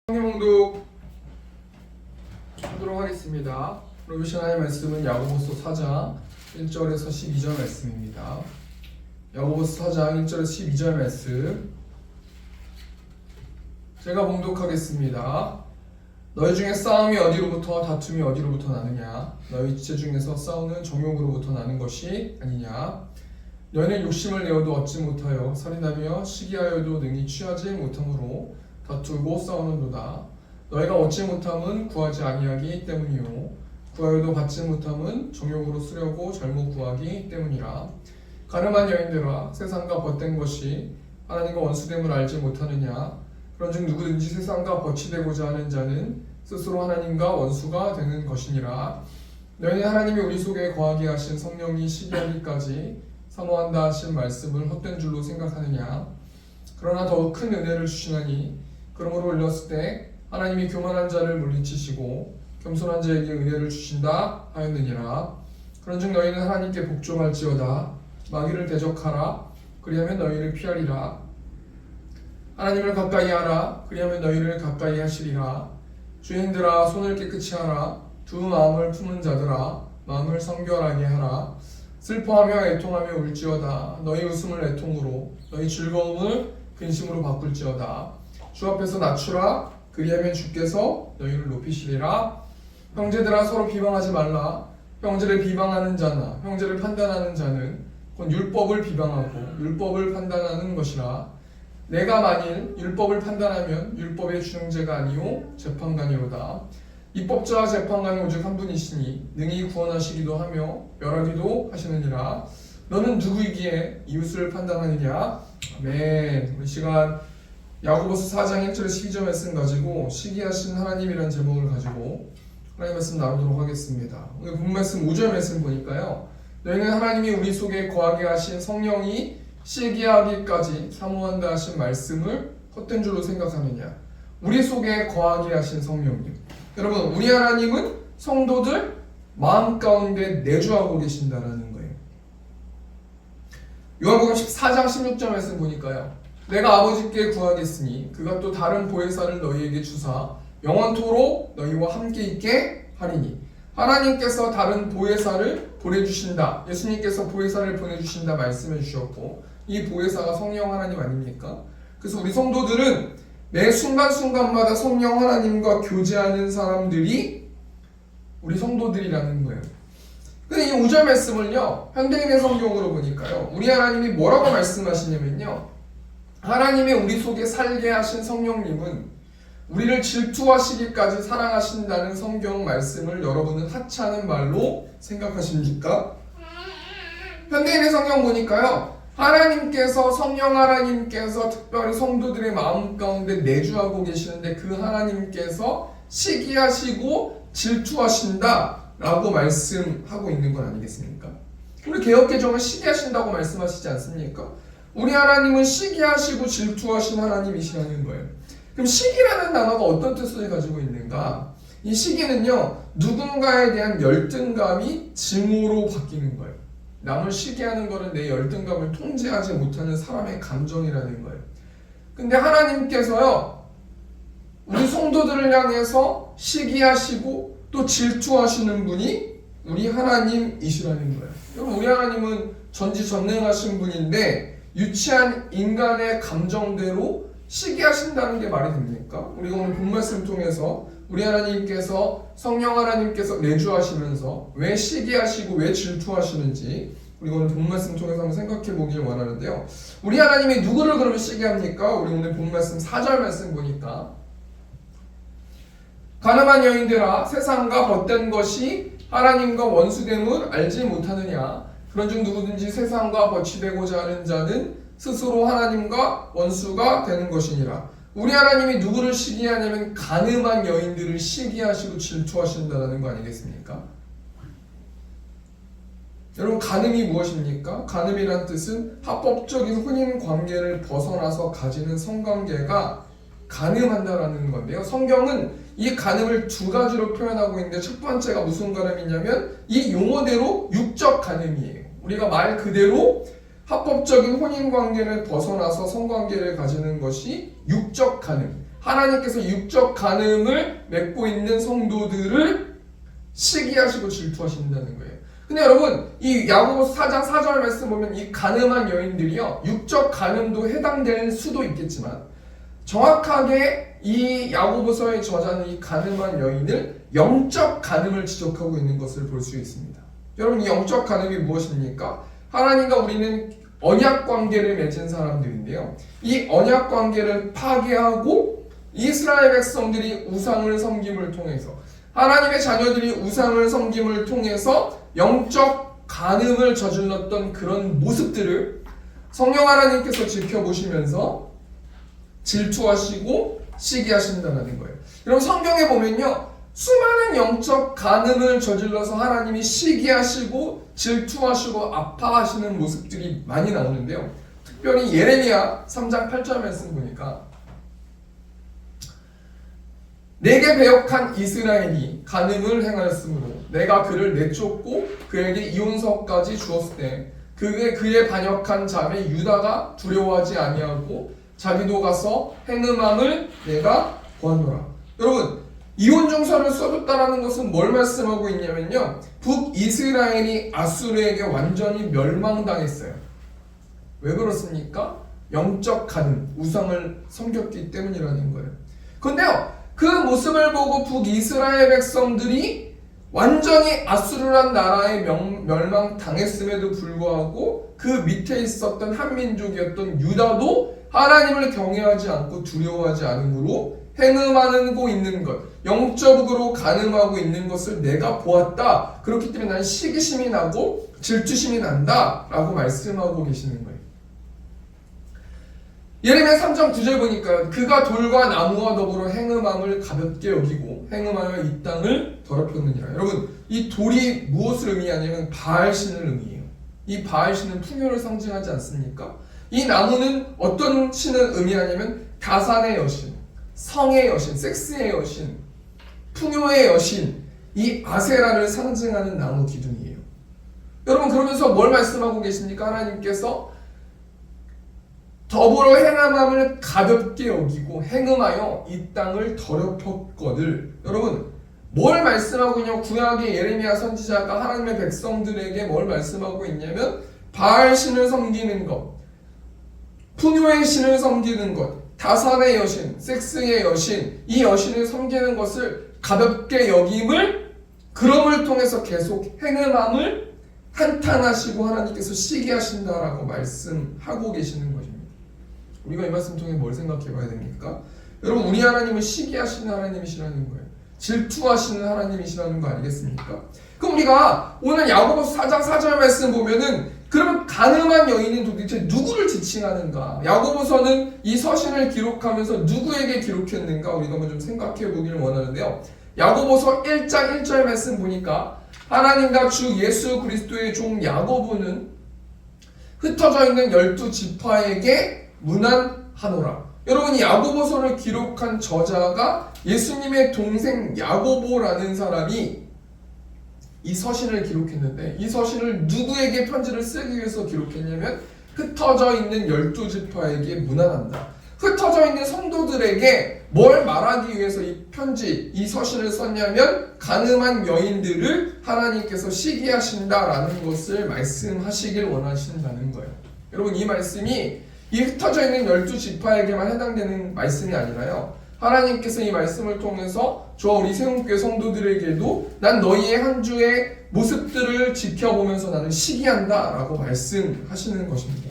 성경독 하도록 하겠습니다. 오늘 하나님의 말씀은 야고보서 4장 1절에서 12절 말씀입니다. 야고보서 4장 1절에서 12절 말씀 제가 봉독하겠습니다. 너희 중에 싸움이 어디로부터 다툼이 어디로부터 나느냐? 너희 지체 중에서 싸우는 정욕으로부터 나는 것이 아니냐? 너희는 욕심을 내어도 얻지 못하여 살인하며 시기하여도 능히 취하지 못함으로 다투고 싸우는도다. 너희가 얻지 못함은 구하지 아니하기 때문이요 구하여도 받지 못함은 정욕으로 쓰려고 잘못 구하기 때문이라. 가늠한 여인들아, 세상과 벗된 것이 하나님과 원수됨을 알지 못하느냐? 그런즉 누구든지 세상과 벗이되고자 하는 자는 스스로 하나님과 원수가 되는 것이니라. 너희는 하나님이 우리 속에 거하게 하신 성령이 시기하기까지 사모한다 하신 말씀을 헛된 줄로 생각하느냐? 그러나 더욱 큰 은혜를 주시나니 그러므로 올렸을 때 하나님이 교만한 자를 물리치시고 겸손한 자에게 은혜를 주신다 하였느니라. 그런즉 너희는 하나님께 복종할지어다. 마귀를 대적하라. 그리하면 너희를 피하리라. 하나님을 가까이 하라. 그리하면 너희를 가까이 하시리라. 주인들아, 손을 깨끗이 하라. 두 마음을 품은 자들아, 마음을 성결하게 하라. 슬퍼하며 애통하며 울지어다. 너희 웃음을 애통으로, 너희 즐거움을 근심으로 바꿀지어다. 주 앞에서 낮추라. 그리하면 주께서 너희를 높이시리라. 형제들아, 서로 비방하지 말라. 형제를 비방하는 자나 형제를 판단하는 자는 곧 율법을 비방하고 율법을 판단하는 것이라. 내가 만일 율법을 판단하면 율법의 주능제가 아니요 재판관이로다. 입법자와 재판관은 오직 한 분이시니 능히 구원하시기도 하며 멸하기도 하시느니라. 너는 누구이기에 이웃을 판단하느냐? 아멘. 우리 시간 야고보서 4장 1절에 12절 말씀 가지고 시기하신 하나님이라는 제목을 가지고 하나님 말씀 나누도록 하겠습니다. 오늘 본 말씀 5절 말씀 보니까요, 너희는 하나님이 우리 속에 거하게 하신 성령이 시기하기까지 사모한다 하신 말씀을 헛된 줄로 생각하느냐? 우리 속에 거하게 하신 성령님, 여러분, 우리 하나님은 성도들 마음 가운데 내주하고 계신다라는 거예요. 요한복음 14장 16절 말씀 보니까요, 내가 아버지께 구하겠으니 그가 또 다른 보혜사를 너희에게 주사 영원토록 너희와 함께 있게 하리니. 하나님께서 다른 보혜사를 보내주신다, 예수님께서 보혜사를 보내주신다 말씀해 주셨고, 이 보혜사가 성령 하나님 아닙니까? 그래서 우리 성도들은 매 순간순간마다 성령 하나님과 교제하는 사람들이 우리 성도들이라는 거예요. 근데 이 5절 말씀을요, 현대인의 성경으로 보니까요, 우리 하나님이 뭐라고 말씀하시냐면요, 하나님의 우리 속에 살게 하신 성령님은 우리를 질투하시기까지 사랑하신다는 성경 말씀을 여러분은 하찮은 말로 생각하십니까? 현대인의 성경 보니까요, 하나님께서, 성령 하나님께서 특별히 성도들의 마음 가운데 내주하고 계시는데 그 하나님께서 시기하시고 질투하신다 라고 말씀하고 있는 건 아니겠습니까? 우리 개역개정은 시기하신다고 말씀하시지 않습니까? 우리 하나님은 시기하시고 질투하신 하나님이시라는 거예요. 그럼 시기라는 단어가 어떤 뜻을 가지고 있는가? 이 시기는요, 누군가에 대한 열등감이 증오로 바뀌는 거예요. 남을 시기하는 것은 내 열등감을 통제하지 못하는 사람의 감정이라는 거예요. 근데 하나님께서요, 우리 성도들을 향해서 시기하시고 또 질투하시는 분이 우리 하나님이시라는 거예요. 여러분, 우리 하나님은 전지전능하신 분인데 유치한 인간의 감정대로 시기하신다는 게 말이 됩니까? 우리가 오늘 본 말씀 통해서 우리 하나님께서, 성령 하나님께서 내주하시면서 왜 시기하시고 왜 질투하시는지 우리가 오늘 본 말씀 통해서 한번 생각해 보길 원하는데요, 우리 하나님이 누구를 그러면 시기합니까? 우리 오늘 본 말씀 4절 말씀 보니까, 가늠한 여인들아, 세상과 벗된 것이 하나님과 원수됨을 알지 못하느냐? 그런즉 누구든지 세상과 벗이되고자 하는 자는 스스로 하나님과 원수가 되는 것이니라. 우리 하나님이 누구를 시기하냐면 가늠한 여인들을 시기하시고 질투하신다는 거 아니겠습니까? 여러분, 가늠이 무엇입니까? 가늠이란 뜻은 합법적인 혼인 관계를 벗어나서 가지는 성관계가 가늠한다라는 건데요, 성경은 이 가늠을 두 가지로 표현하고 있는데, 첫 번째가 무슨 가늠이냐면 이 용어대로 육적 가늠이에요. 우리가 말 그대로 합법적인 혼인관계를 벗어나서 성관계를 가지는 것이 육적 간음. 하나님께서 육적 간음을 맺고 있는 성도들을 시기하시고 질투하신다는 거예요. 근데 여러분, 이 야고보서 4장 4절 말씀 보면 이 간음한 여인들이요, 육적 간음도 해당되는 수도 있겠지만 정확하게 이 야고보서의 저자는 이 간음한 여인을 영적 간음을 지적하고 있는 것을 볼 수 있습니다. 여러분, 이 영적 간음이 무엇입니까? 하나님과 우리는 언약 관계를 맺은 사람들인데요, 이 언약 관계를 파괴하고 이스라엘 백성들이 우상을 섬김을 통해서, 하나님의 자녀들이 우상을 섬김을 통해서 영적 간음을 저질렀던 그런 모습들을 성령 하나님께서 지켜보시면서 질투하시고 시기하신다는 거예요. 여러분, 성경에 보면요, 수많은 영적 간음을 저질러서 하나님이 시기하시고 질투하시고 아파하시는 모습들이 많이 나오는데요, 특별히 예레미야 3장 8절 말씀 보니까 내게 배역한 이스라엘이 간음을 행하였으므로 내가 그를 내쫓고 그에게 이혼서까지 주었을 때 그의 반역한 자매 유다가 두려워하지 아니하고 자기도 가서 행음함을 내가 보았노라. 여러분, 이혼증서를 써줬다라는 것은 뭘 말씀하고 있냐면요, 북이스라엘이 아수르에게 완전히 멸망당했어요. 왜 그렇습니까? 영적 간음, 우상을 섬겼기 때문이라는 거예요. 근데요, 그 모습을 보고 북이스라엘 백성들이 완전히 아수르란 나라에 멸망당했음에도 불구하고 그 밑에 있었던 한민족이었던 유다도 하나님을 경외하지 않고 두려워하지 않으므로 행음하고 있는 것, 영적으로 간음하고 있는 것을 내가 보았다. 그렇기 때문에 난 시기심이 나고 질투심이 난다 라고 말씀하고 계시는 거예요. 예레미야 3장 9절 보니까 그가 돌과 나무와 더불어 행음함을 가볍게 여기고 행음하여 이 땅을 더럽혔느니라. 여러분, 이 돌이 무엇을 의미하냐면 바알신을 의미해요. 이 바알신은 풍요를 상징하지 않습니까? 이 나무는 어떤 신을 의미하냐면 가산의 여신, 성의 여신, 섹스의 여신, 풍요의 여신, 이 아세라를 상징하는 나무 기둥이에요. 여러분, 그러면서 뭘 말씀하고 계십니까? 하나님께서 더불어 행함함을 가볍게 여기고 행음하여 이 땅을 더럽혔거늘. 여러분, 뭘 말씀하고 있냐면 구약의 예레미야 선지자가 하나님의 백성들에게 뭘 말씀하고 있냐면 바알 신을 섬기는 것, 풍요의 신을 섬기는 것, 다산의 여신, 섹스의 여신, 이 여신을 섬기는 것을 가볍게 여김을, 그럼을 통해서 계속 행음함을 한탄하시고 하나님께서 시기하신다라고 말씀하고 계시는 것입니다. 우리가 이 말씀 통해 뭘 생각해 봐야 됩니까? 여러분, 우리 하나님은 시기하시는 하나님이시라는 거예요. 질투하시는 하나님이시라는 거 아니겠습니까? 그럼 우리가 오늘 야고보서 4장 4절 말씀 보면은, 그러면 간음한 여인은 도대체 누구를 지칭하는가? 야고보서는 이 서신을 기록하면서 누구에게 기록했는가? 우리가 한번 좀 생각해 보기를 원하는데요, 야고보서 1장 1절 말씀 보니까 하나님과 주 예수 그리스도의 종 야고보는 흩어져 있는 12지파에게 문안하노라. 여러분, 이 야고보서를 기록한 저자가 예수님의 동생 야고보라는 사람이 이 서신을 기록했는데, 이 서신을 누구에게 편지를 쓰기 위해서 기록했냐면 흩어져 있는 12지파에게 문안한다. 흩어져 있는 성도들에게 뭘 말하기 위해서 이 편지, 이 서신을 썼냐면 간음한 여인들을 하나님께서 시기하신다라는 것을 말씀하시길 원하신다는 거예요. 여러분, 이 말씀이 이 흩어져 있는 12지파에게만 해당되는 말씀이 아니라요, 하나님께서 이 말씀을 통해서 저와 우리 세움교회 성도들에게도 난 너희의 한 주의 모습들을 지켜보면서 나는 시기한다 라고 말씀하시는 것입니다.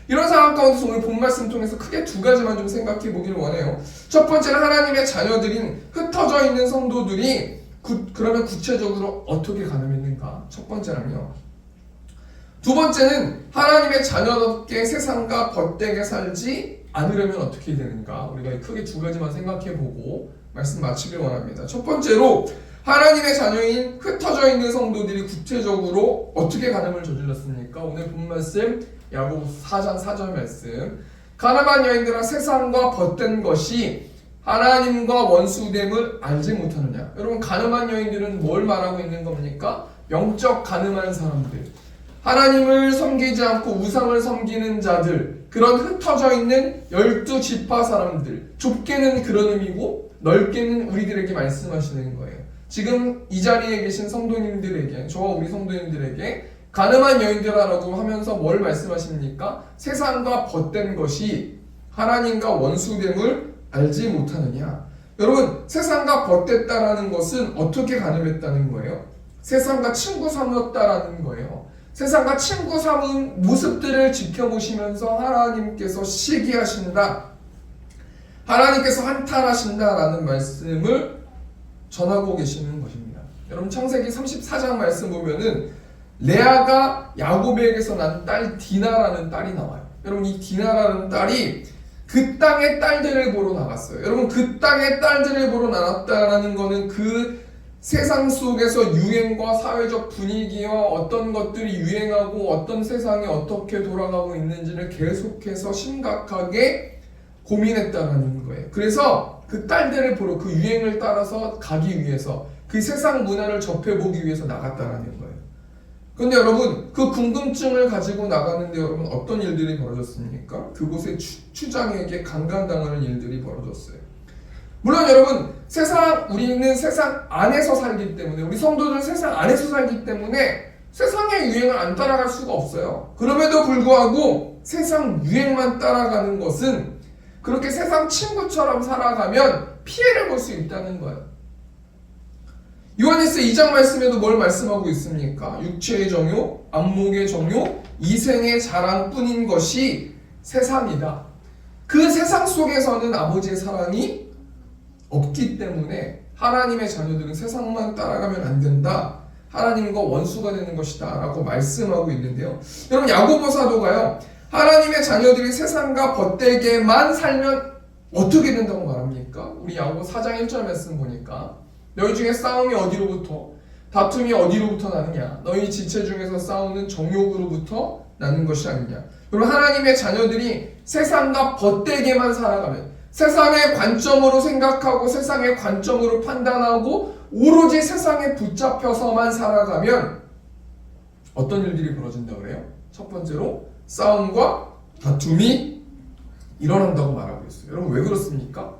이런 상황 가운데서 오늘 본 말씀 통해서 크게 두 가지만 좀 생각해 보기를 원해요. 첫 번째는 하나님의 자녀들인 흩어져 있는 성도들이 그러면 구체적으로 어떻게 간음했는가? 첫 번째는요. 두 번째는 하나님의 자녀답게 세상과 벗되게 살지 않으려면 어떻게 되는가? 우리가 크게 두 가지만 생각해보고 말씀 마치길 원합니다. 첫 번째로, 하나님의 자녀인 흩어져 있는 성도들이 구체적으로 어떻게 간음을 저질렀습니까? 오늘 본 말씀 야고보서 4장 4절 말씀, 가늠한 여인들아 세상과 벗된 것이 하나님과 원수됨을 알지 못하느냐. 여러분, 가늠한 여인들은 뭘 말하고 있는 겁니까? 영적 가늠한 사람들, 하나님을 섬기지 않고 우상을 섬기는 자들, 그런 흩어져 있는 12지파 사람들, 좁게는 그런 의미고 넓게는 우리들에게 말씀하시는 거예요. 지금 이 자리에 계신 성도님들에게, 저와 우리 성도님들에게 가늠한 여인들아라고 하면서 뭘 말씀하십니까? 세상과 벗된 것이 하나님과 원수됨을 알지 못하느냐. 여러분, 세상과 벗됐다라는 것은 어떻게 가늠했다는 거예요? 세상과 친구 삼았다라는 거예요. 세상과 친구 삼은 모습들을 지켜보시면서 하나님께서 시기하신다, 하나님께서 한탄하신다라는 말씀을 전하고 계시는 것입니다. 여러분, 창세기 34장 말씀 보면은 레아가 야곱에게서 난 딸 디나라는 딸이 나와요. 여러분, 이 디나라는 딸이 그 땅의 딸들을 보러 나갔어요. 여러분, 그 땅의 딸들을 보러 나갔다라는 거는 그 세상 속에서 유행과 사회적 분위기와 어떤 것들이 유행하고 어떤 세상이 어떻게 돌아가고 있는지를 계속해서 심각하게 고민했다라는 거예요. 그래서 그 딸들을 보러 그 유행을 따라서 가기 위해서 그 세상 문화를 접해보기 위해서 나갔다라는 거예요. 근데 여러분, 그 궁금증을 가지고 나가는데 여러분 어떤 일들이 벌어졌습니까? 그곳에 추장에게 강간당하는 일들이 벌어졌어요. 물론 여러분, 우리는 세상 안에서 살기 때문에, 우리 성도들은 세상 안에서 살기 때문에 세상의 유행을 안 따라갈 수가 없어요. 그럼에도 불구하고 세상 유행만 따라가는 것은 그렇게 세상 친구처럼 살아가면 피해를 볼 수 있다는 거예요. 요한일서 2장 말씀에도 뭘 말씀하고 있습니까? 육체의 정욕, 안목의 정욕, 이생의 자랑뿐인 것이 세상이다. 그 세상 속에서는 아버지의 사랑이 없기 때문에 하나님의 자녀들은 세상만 따라가면 안 된다. 하나님과 원수가 되는 것이다 라고 말씀하고 있는데요. 여러분, 야고보 사도가요, 하나님의 자녀들이 세상과 벗되게만 살면 어떻게 된다고 말합니까? 우리 야고보 4장 1절 말씀 보니까 너희 중에 싸움이 어디로부터, 다툼이 어디로부터 나느냐? 너희 지체 중에서 싸우는 정욕으로부터 나는 것이 아니냐? 여러분, 하나님의 자녀들이 세상과 벗되게만 살아가면, 세상의 관점으로 생각하고 세상의 관점으로 판단하고 오로지 세상에 붙잡혀서만 살아가면 어떤 일들이 벌어진다고 그래요? 첫 번째로 싸움과 다툼이 일어난다고 말하고 있어요. 여러분, 왜 그렇습니까?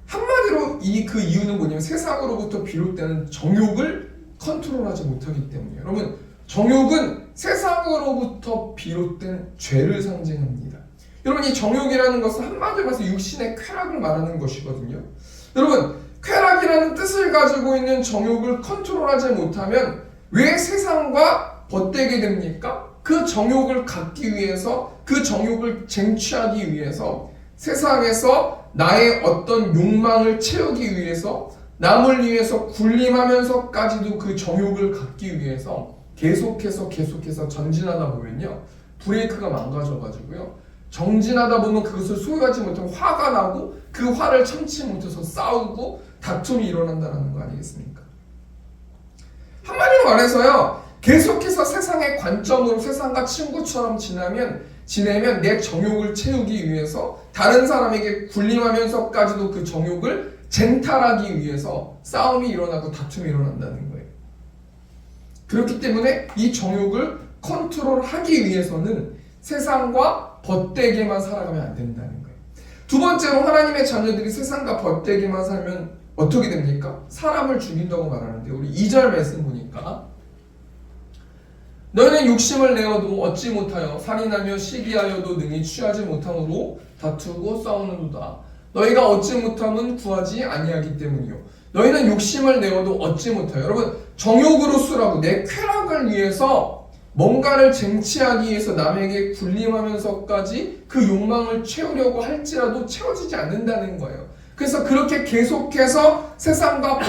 한마디로 그 이유는 뭐냐면 세상으로부터 비롯되는 정욕을 컨트롤하지 못하기 때문이에요. 여러분, 정욕은 세상으로부터 비롯된 죄를 상징합니다. 여러분, 이 정욕이라는 것은 한마디로 해서 육신의 쾌락을 말하는 것이거든요. 여러분, 쾌락이라는 뜻을 가지고 있는 정욕을 컨트롤하지 못하면 왜 세상과 벗되게 됩니까? 그 정욕을 갖기 위해서, 그 정욕을 쟁취하기 위해서 세상에서 나의 어떤 욕망을 채우기 위해서, 남을 위해서 군림하면서까지도 그 정욕을 갖기 위해서 계속해서 전진하다 보면요, 브레이크가 망가져가지고요, 정진하다 보면 그것을 소유하지 못하면 화가 나고 그 화를 참지 못해서 싸우고 다툼이 일어난다는 거 아니겠습니까? 한마디로 말해서요, 계속해서 세상의 관점으로 세상과 친구처럼 지내면 내 정욕을 채우기 위해서 다른 사람에게 군림하면서까지도 그 정욕을 쟁탈하기 위해서 싸움이 일어나고 다툼이 일어난다는 거예요. 그렇기 때문에 이 정욕을 컨트롤하기 위해서는 세상과 벗되게만 살아가면 안 된다는 거예요. 두 번째로, 하나님의 자녀들이 세상과 벗되게만 살면 어떻게 됩니까? 사람을 죽인다고 말하는데, 우리 2절 말씀 보니까 너희는 욕심을 내어도 얻지 못하여 살인하며 시기하여도 능히 취하지 못함으로 다투고 싸우는도다. 너희가 얻지 못함은 구하지 아니하기 때문이요. 너희는 욕심을 내어도 얻지 못하여. 여러분, 정욕으로 쓰라고 내 쾌락을 위해서 뭔가를 쟁취하기 위해서 남에게 군림하면서까지 그 욕망을 채우려고 할지라도 채워지지 않는다는 거예요. 그래서 그렇게 계속해서 세상과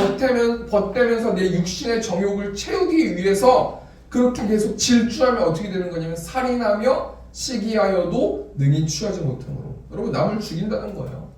벗대면서 내 육신의 정욕을 채우기 위해서 그렇게 계속 질주하면 어떻게 되는 거냐면 살인하며 시기하여도 능히 취하지 못함으로. 여러분, 남을 죽인다는 거예요.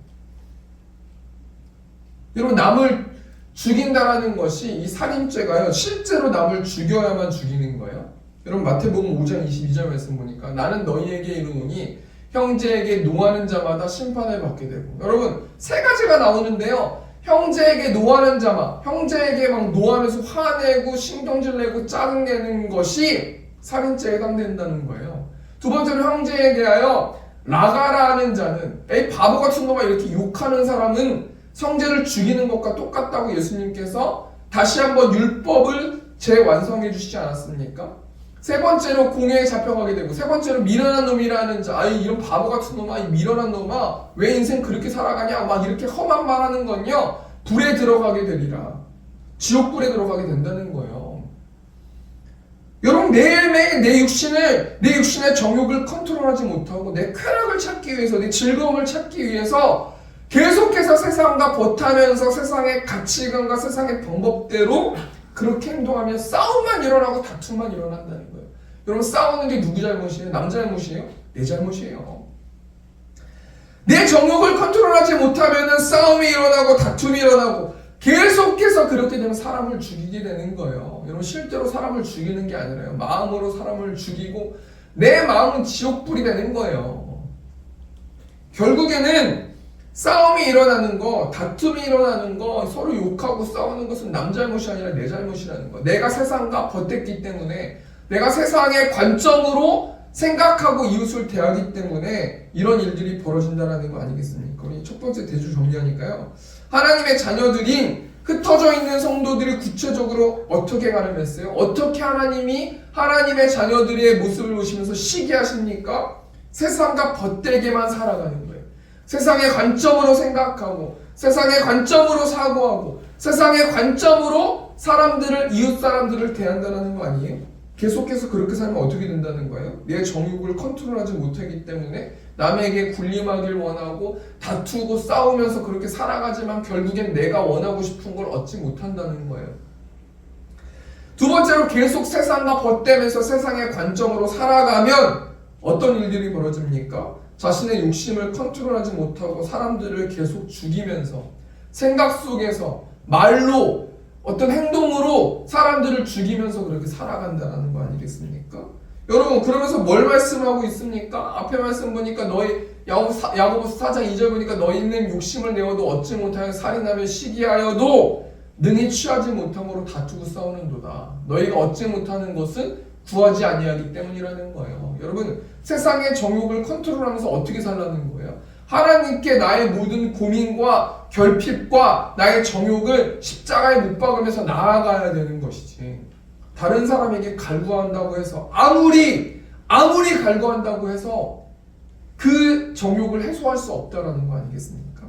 여러분, 남을 죽인다라는 것이, 이 살인죄가요, 실제로 남을 죽여야만 죽이는 거예요. 여러분, 마태복음 5장 22절 말씀 보니까 나는 너희에게 이르노니 형제에게 노하는 자마다 심판을 받게 되고. 여러분, 세 가지가 나오는데요, 형제에게 노하는 자마, 형제에게 막 노하면서 화내고 신경질 내고 짜증내는 것이 살인죄에 해당된다는 거예요. 두 번째로 형제에 대하여 라가라는 자는 에이 바보 같은 놈아 이렇게 욕하는 사람은 형제를 죽이는 것과 똑같다고 예수님께서 다시 한번 율법을 재완성해 주시지 않았습니까? 세 번째로 공회에 잡혀가게 되고, 세 번째로 미련한 놈이라는 자, 아이 이런 바보 같은 놈아, 이 미련한 놈아 왜 인생 그렇게 살아가냐 막 이렇게 험한 말 하는 건요, 불에 들어가게 되리라. 지옥불에 들어가게 된다는 거예요. 여러분, 매일매일 내 육신의 정욕을 컨트롤하지 못하고 내 쾌락을 찾기 위해서, 내 즐거움을 찾기 위해서 계속해서 세상과 버타면서 세상의 가치관과 세상의 방법대로 그렇게 행동하면 싸움만 일어나고 다툼만 일어난다는 거예요. 여러분, 싸우는 게 누구 잘못이에요? 남 잘못이에요? 내 잘못이에요. 내 정욕을 컨트롤하지 못하면 싸움이 일어나고 다툼이 일어나고 계속해서 그렇게 되면 사람을 죽이게 되는 거예요. 여러분, 실제로 사람을 죽이는 게 아니라요, 마음으로 사람을 죽이고 내 마음은 지옥불이 되는 거예요. 결국에는 싸움이 일어나는 거, 다툼이 일어나는 거, 서로 욕하고 싸우는 것은 남 잘못이 아니라 내 잘못이라는 거. 내가 세상과 버텼기 때문에, 내가 세상의 관점으로 생각하고 이웃을 대하기 때문에 이런 일들이 벌어진다는 거 아니겠습니까? 우리 첫 번째 대주 정리하니까요, 하나님의 자녀들인 흩어져 있는 성도들이 구체적으로 어떻게 가름했어요? 어떻게 하나님이 하나님의 자녀들의 모습을 보시면서 시기하십니까? 세상과 벗되게만 살아가는 거예요. 세상의 관점으로 생각하고, 세상의 관점으로 사고하고, 세상의 관점으로 사람들을, 이웃 사람들을 대한다는 거 아니에요? 계속해서 그렇게 살면 어떻게 된다는 거예요? 내 정욕을 컨트롤하지 못하기 때문에 남에게 군림하길 원하고 다투고 싸우면서 그렇게 살아가지만 결국엔 내가 원하고 싶은 걸 얻지 못한다는 거예요. 두 번째로, 계속 세상과 벗대면서 세상의 관점으로 살아가면 어떤 일들이 벌어집니까? 자신의 욕심을 컨트롤하지 못하고 사람들을 계속 죽이면서 생각 속에서 말로 어떤 행동으로 사람들을 죽이면서 그렇게 살아간다는 거 아니겠습니까? 여러분, 그러면서 뭘 말씀하고 있습니까? 앞에 말씀 보니까 너희 야고보서 4장 2절 보니까 너희는 욕심을 내어도 얻지 못하여 살인하며 시기하여도 능히 취하지 못함으로 다투고 싸우는도다. 너희가 얻지 못하는 것은 구하지 아니하기 때문이라는 거예요. 여러분, 세상의 정욕을 컨트롤하면서 어떻게 살라는 거예요? 하나님께 나의 모든 고민과 결핍과 나의 정욕을 십자가에 못 박으면서 나아가야 되는 것이지, 다른 사람에게 갈구한다고 해서 아무리 갈구한다고 해서 그 정욕을 해소할 수 없다라는 거 아니겠습니까?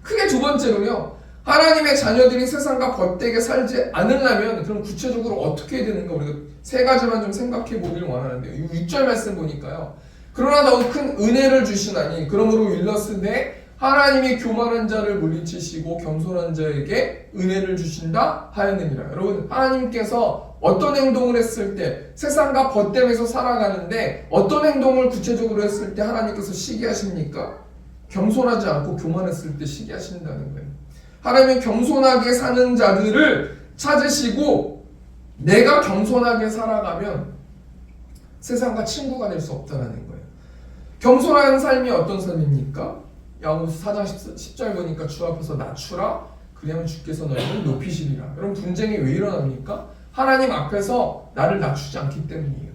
크게 두 번째로요, 하나님의 자녀들이 세상과 벗되게 살지 않으려면 그럼 구체적으로 어떻게 해야 되는가, 우리가 세 가지만 좀 생각해 보길 원하는데요. 6절 말씀 보니까요, 그러나 너무 큰 은혜를 주시나니 그러므로 일렀으되 하나님이 교만한 자를 물리치시고 겸손한 자에게 은혜를 주신다 하였느니라. 여러분, 하나님께서 어떤 행동을 했을 때, 세상과 벗됨에서 살아가는데 어떤 행동을 구체적으로 했을 때 하나님께서 시기하십니까? 겸손하지 않고 교만했을 때 시기하신다는 거예요. 하나님은 겸손하게 사는 자들을 찾으시고 내가 겸손하게 살아가면 세상과 친구가 될 수 없다는 거예요. 겸손한 삶이 어떤 삶입니까? 야고보서 4장 10절 보니까 주 앞에서 낮추라, 그리하면 주께서 너희를 높이시리라. 여러분, 분쟁이 왜 일어납니까? 하나님 앞에서 나를 낮추지 않기 때문이에요.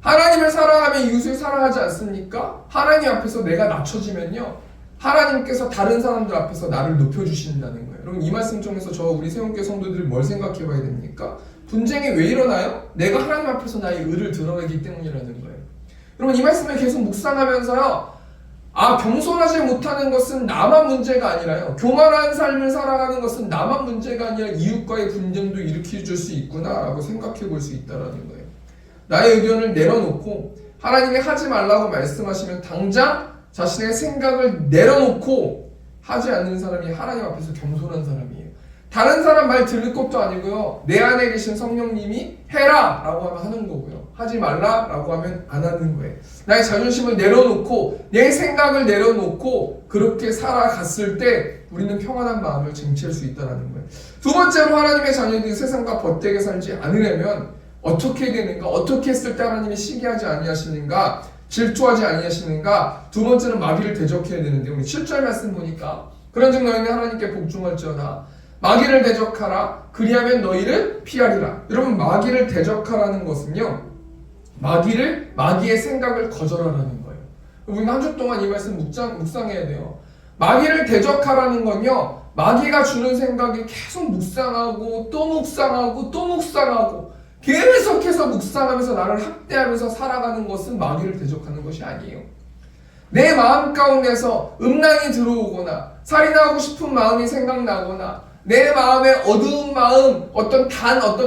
하나님을 사랑하면 이웃을 사랑하지 않습니까? 하나님 앞에서 내가 낮춰지면요, 하나님께서 다른 사람들 앞에서 나를 높여주신다는 거예요. 여러분, 이 말씀 중에서 우리 세운교회 성도들이 뭘 생각해 봐야 됩니까? 분쟁이 왜 일어나요? 내가 하나님 앞에서 나의 의를 드러내기 때문이라는 거예요. 여러분, 이 말씀을 계속 묵상하면서요, 겸손하지 못하는 것은 나만 문제가 아니라요, 교만한 삶을 살아가는 것은 나만 문제가 아니라 이웃과의 분쟁도 일으켜 줄 수 있구나 라고 생각해 볼 수 있다는 거예요. 나의 의견을 내려놓고 하나님이 하지 말라고 말씀하시면 당장 자신의 생각을 내려놓고 하지 않는 사람이 하나님 앞에서 겸손한 사람이에요. 다른 사람 말 들을 것도 아니고요, 내 안에 계신 성령님이 해라 라고 하면 하는 거고요, 하지 말라 라고 하면 안 하는 거예요. 나의 자존심을 내려놓고 내 생각을 내려놓고 그렇게 살아갔을 때 우리는 평안한 마음을 쟁취할 수 있다는 거예요. 두 번째로, 하나님의 자녀들이 세상과 벗되게 살지 않으려면 어떻게 되는가, 어떻게 했을 때 하나님이 시기하지 아니하시는가, 질투하지 아니하시는가. 두 번째는 마귀를 대적해야 되는데, 우리 7절 말씀 보니까 그런즉 너희는 하나님께 복종할지어다 마귀를 대적하라. 그리하면 너희를 피하리라. 여러분, 마귀를 대적하라는 것은요, 마귀의 생각을 거절하라는 거예요. 우리는 한 주 동안 이 말씀 묵상해야 돼요. 마귀를 대적하라는 건요, 마귀가 주는 생각이 계속 묵상하고 또 묵상하고 또 묵상하고 계속해서 묵상하면서 나를 학대하면서 살아가는 것은 마귀를 대적하는 것이 아니에요. 내 마음 가운데서 음란이 들어오거나 살인하고 싶은 마음이 생각나거나 내 마음에 어두운 마음, 어떤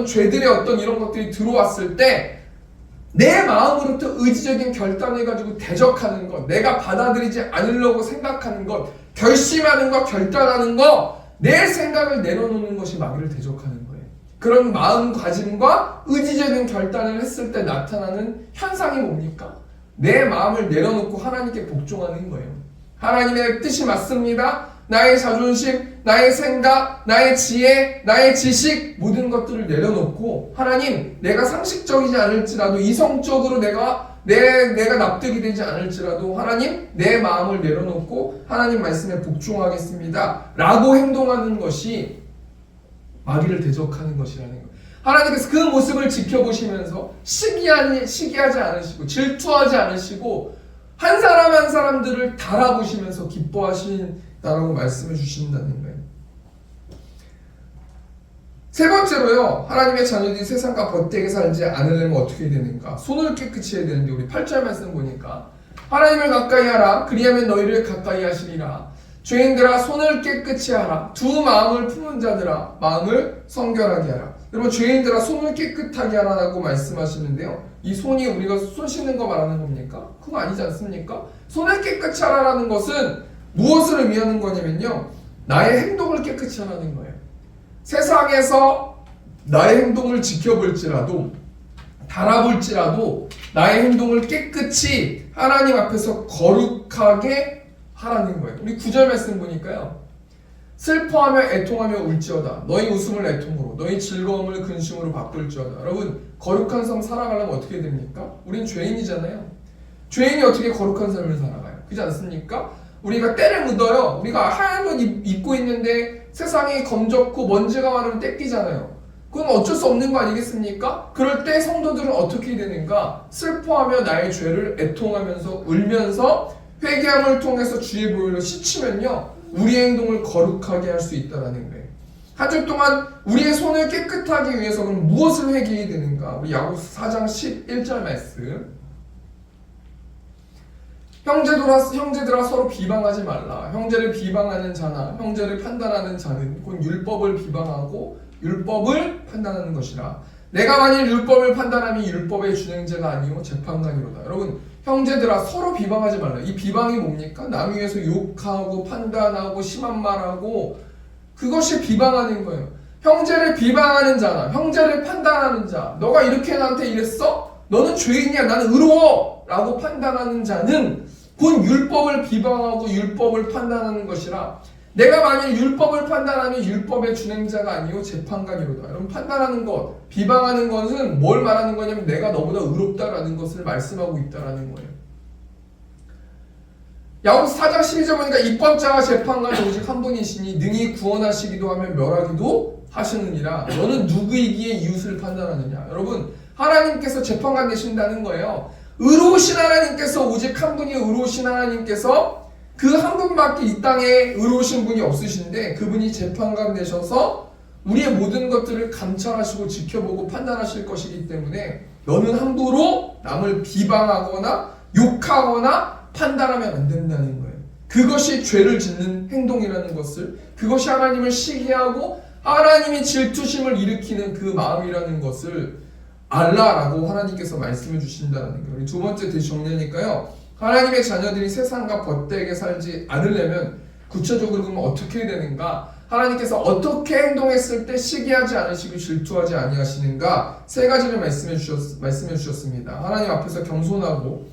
죄들의 어떤 이런 것들이 들어왔을 때 내 마음으로부터 의지적인 결단을 가지고 대적하는 것, 내가 받아들이지 않으려고 생각하는 것, 결심하는 것, 결단하는 것, 내 생각을 내려놓는 것이 마귀를 대적하는 거예요. 그런 마음가짐과 의지적인 결단을 했을 때 나타나는 현상이 뭡니까? 내 마음을 내려놓고 하나님께 복종하는 거예요. 하나님의 뜻이 맞습니다. 나의 자존심, 나의 생각, 나의 지혜, 나의 지식 모든 것들을 내려놓고 하나님, 내가 상식적이지 않을지라도 이성적으로 내가 납득이 되지 않을지라도 하나님, 내 마음을 내려놓고 하나님 말씀에 복종하겠습니다 라고 행동하는 것이 마귀를 대적하는 것이라는 거예요. 하나님께서 그 모습을 지켜보시면서 시기하지 않으시고 질투하지 않으시고 한 사람 한 사람들을 달아보시면서 기뻐하신다라고 말씀해 주신다는 거예요. 세 번째로요, 하나님의 자녀들이 세상과 벗되게 살지 않으려면 어떻게 되는가? 손을 깨끗이 해야 되는데 우리 8절 말씀 보니까 하나님을 가까이 하라. 그리하면 너희를 가까이 하시리라. 죄인들아 손을 깨끗이 하라. 두 마음을 품은 자들아 마음을 성결하게 하라. 여러분, 죄인들아 손을 깨끗하게 하라고 말씀하시는데요, 이 손이 우리가 손 씻는 거 말하는 겁니까? 그거 아니지 않습니까? 손을 깨끗이 하라는 것은 무엇을 의미하는 거냐면요, 나의 행동을 깨끗이 하라는 거예요. 세상에서 나의 행동을 지켜볼지라도 달아볼지라도 나의 행동을 깨끗이 하나님 앞에서 거룩하게 하라는 거예요. 우리 9절 말씀 보니까요, 슬퍼하며 애통하며 울지어다. 너희 웃음을 애통으로, 너희 즐거움을 근심으로 바꿀지어다. 여러분, 거룩한 삶 살아가려면 어떻게 됩니까? 우린 죄인이잖아요. 죄인이 어떻게 거룩한 삶을 살아가요? 그렇지 않습니까? 우리가 때를 묻어요. 우리가 하얀 옷 입고 있는데 세상이 검적고 먼지가 많으면 떼끼잖아요. 그건 어쩔 수 없는 거 아니겠습니까? 그럴 때 성도들은 어떻게 되는가? 슬퍼하며 나의 죄를 애통하면서 울면서 회개함을 통해서 주의 보혈로 씻으면요, 우리의 행동을 거룩하게 할 수 있다는 거예요. 한 주 동안 우리의 손을 깨끗하게 위해서 그럼 무엇을 회개해야 되는가? 우리 야고보서 4장 11절 말씀. 형제들아 서로 비방하지 말라. 형제를 비방하는 자나 형제를 판단하는 자는 곧 율법을 비방하고 율법을 판단하는 것이라. 내가 만일 율법을 판단하면 율법의 준행자가 아니요 재판관이로다. 여러분, 형제들아 서로 비방하지 말라. 이 비방이 뭡니까? 남 위에서 욕하고 판단하고 심한 말하고, 그것이 비방하는 거예요. 형제를 비방하는 자나 형제를 판단하는 자, 너가 이렇게 나한테 이랬어? 너는 죄인이야, 나는 의로워 라고 판단하는 자는 곧 율법을 비방하고 율법을 판단하는 것이라. 내가 만일 율법을 판단하면 율법의 준행자가 아니요 재판관이로다. 여러분, 판단하는 것, 비방하는 것은 뭘 말하는 거냐면 내가 너보다 의롭다라는 것을 말씀하고 있다라는 거예요. 야고보서 4장 12절 보니까 입법자와 재판관이 오직 한 분이시니 능히 구원하시기도 하며 멸하기도 하시느니라. 너는 누구이기에 이웃을 판단하느냐? 여러분, 하나님께서 재판관 되신다는 거예요. 의로우신 하나님께서, 오직 한 분이 의로우신 하나님께서 그 한 분밖에 이 땅에 의로우신 분이 없으신데 그분이 재판관 되셔서 우리의 모든 것들을 감찰하시고 지켜보고 판단하실 것이기 때문에 너는 함부로 남을 비방하거나 욕하거나 판단하면 안 된다는 거예요. 그것이 죄를 짓는 행동이라는 것을, 그것이 하나님을 시기하고 하나님이 질투심을 일으키는 그 마음이라는 것을 알라라고 하나님께서 말씀해 주신다는 거예요. 두 번째 다시 정리하니까요, 하나님의 자녀들이 세상과 벗되게 살지 않으려면 구체적으로 그러면 어떻게 되는가? 하나님께서 어떻게 행동했을 때 시기하지 않으시고 질투하지 아니하시는가? 세 가지를 말씀해 주셨습니다. 하나님 앞에서 겸손하고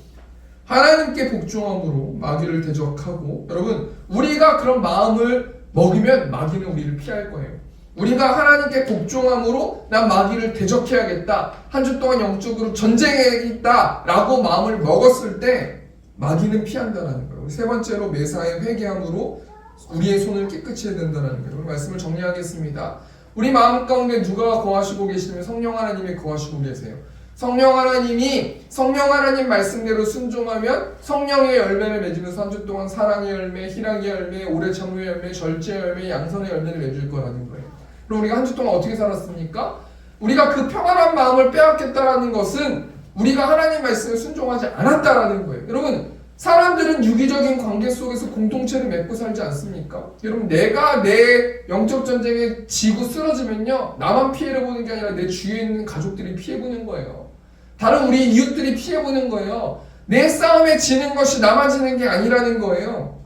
하나님께 복종함으로 마귀를 대적하고, 여러분, 우리가 그런 마음을 먹이면 마귀는 우리를 피할 거예요. 우리가 하나님께 복종함으로 난 마귀를 대적해야겠다, 한 주 동안 영적으로 전쟁해야겠다 라고 마음을 먹었을 때 마귀는 피한다는 거예요. 세 번째로 매사에 회개함으로 우리의 손을 깨끗이 해야 된다는 거예요. 우리 말씀을 정리하겠습니다. 우리 마음 가운데 누가 거하시고 계시냐면 성령 하나님이 거하시고 계세요. 성령 하나님 말씀대로 순종하면 성령의 열매를 맺으면서 한 주 동안 사랑의 열매, 희락의 열매, 오래 참음의 열매, 절제의 열매, 양선의 열매를 맺을 거라는 거예요. 그럼 우리가 한 주 동안 어떻게 살았습니까? 우리가 그 평안한 마음을 빼앗겼다라는 것은 우리가 하나님 말씀에 순종하지 않았다라는 거예요. 여러분, 사람들은 유기적인 관계 속에서 공동체를 맺고 살지 않습니까? 여러분, 내가 내 영적 전쟁에 지고 쓰러지면요, 나만 피해를 보는 게 아니라 내 주위에 있는 가족들이 피해보는 거예요. 다른 우리 이웃들이 피해보는 거예요. 내 싸움에 지는 것이 나만 지는 게 아니라는 거예요.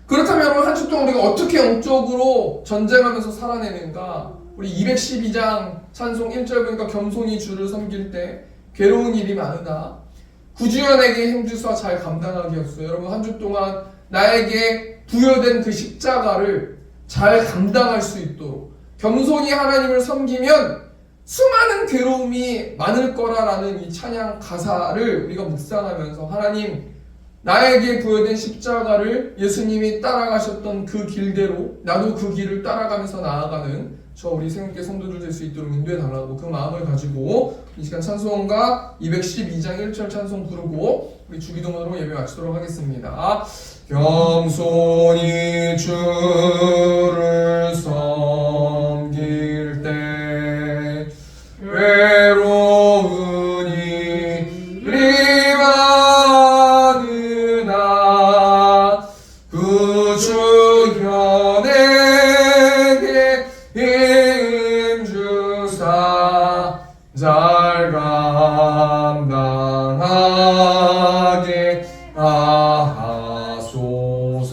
그렇다면 여러분, 한 주 동안 우리가 어떻게 영적으로 전쟁하면서 살아내는가? 우리 212장 찬송 1절 보니까 겸손히 주를 섬길 때 괴로운 일이 많으나 구주연에게 행주사 잘 감당하게 하소서. 여러분, 한 주 동안 나에게 부여된 그 십자가를 잘 감당할 수 있도록 겸손히 하나님을 섬기면 수많은 괴로움이 많을 거라라는 이 찬양 가사를 우리가 묵상하면서 하나님, 나에게 부여된 십자가를 예수님이 따라가셨던 그 길대로 나도 그 길을 따라가면서 나아가는 저 우리 생명교회 성도들 될 수 있도록 인도해 달라고 그 마음을 가지고 이 시간 찬송가 212장 1절 찬송 부르고 우리 주기도문으로 예배 마치도록 하겠습니다. 겸손히 주를 섬길 때 외로운 일이 많으나 구주연에게 힘주사 잘 감당하게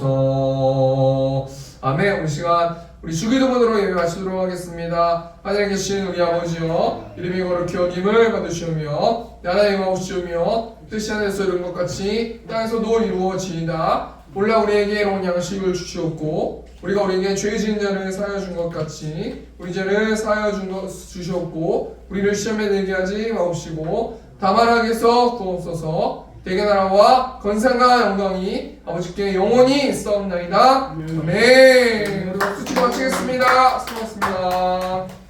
하소서. 아멘. 오늘 시간 우리 주기도문으로 예배 마치도록 하겠습니다. 하늘에 계신 우리 아버지여, 이름이 거룩히 여김을 받으시오며 나라의 마옵시오며 뜻이 하늘에서 이룬 것 같이 땅에서도 이루어지이다. 올라 우리에게 이로운 양식을 주시옵고 우리가 우리에게 죄 지은 자를 사하여 준 것 같이 우리 죄를 사하여 주시옵고 우리를 시험에 들게 하지 마옵시고 다만 악에서 구하옵소서. 대개 나라와 건상과 영광이 아버지께 영원히 있사옵나이다. 아멘. 우리 박수 치고 마치겠습니다. 수고하셨습니다.